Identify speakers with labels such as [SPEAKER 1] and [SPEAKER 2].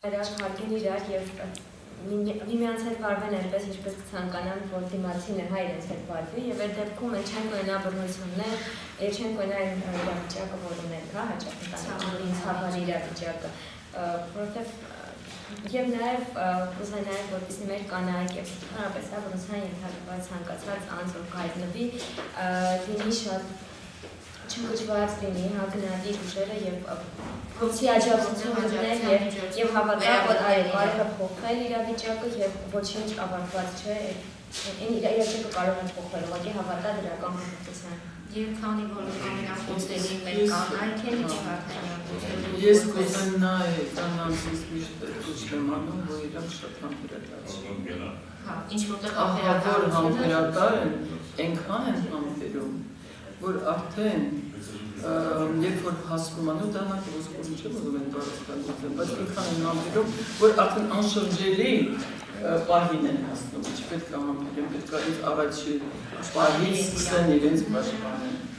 [SPEAKER 1] Հարգեն իրար եւ միմյանց հետ վարվեն այնպես, ինչպես կցանկանան, որ դիմացինը հայ իրենց հետ վարվի եւ այդ դեպքում չեն կոյնա բռնություններ, չեն կոյնա այն իրավիճակը, որ ունենք, հա, հաճախ ինձ հավար իրավիճակը, որովհետեւ եւ նաեւ ուզում եմ նաեւ որպեսզի մեր կանայք եւ հանրապես հա բռնության ենթարկված ցանկացած անձ որ կայտնվի լինի շատ չմոճված լինի, հա գնահատի ուժերը եւ Հոգի աջակցություն ունեն եւ հավատալ, որ կարող է փոխել իրավիճակը եւ ոչինչ ավարտված չէ, այն իրավիճակը կարող է փոխվել, ուղղակի հավատալ դրական փոփոխության։
[SPEAKER 2] Եվ քանի որ ամենախոցելի մեր կանայք են իշխանական։
[SPEAKER 3] Ես կոզեննա կանանցից միշտ ուշեմ անում, որ իրանք շատ համբերատար են։
[SPEAKER 2] Հա, ինչ որտեղ
[SPEAKER 3] համբերատար են, այնքան են համբերում, որ արդեն երբ որ հասնում անու դա նա ոսկորում չէ, որ են բարոյական, բայց ինքան են համբերում, որ արդեն անշրջելի պահին են հասնում, չպետք է համբերում, պետք է ինձ առաջի պահից սկսեն իրենց պաշտպանել։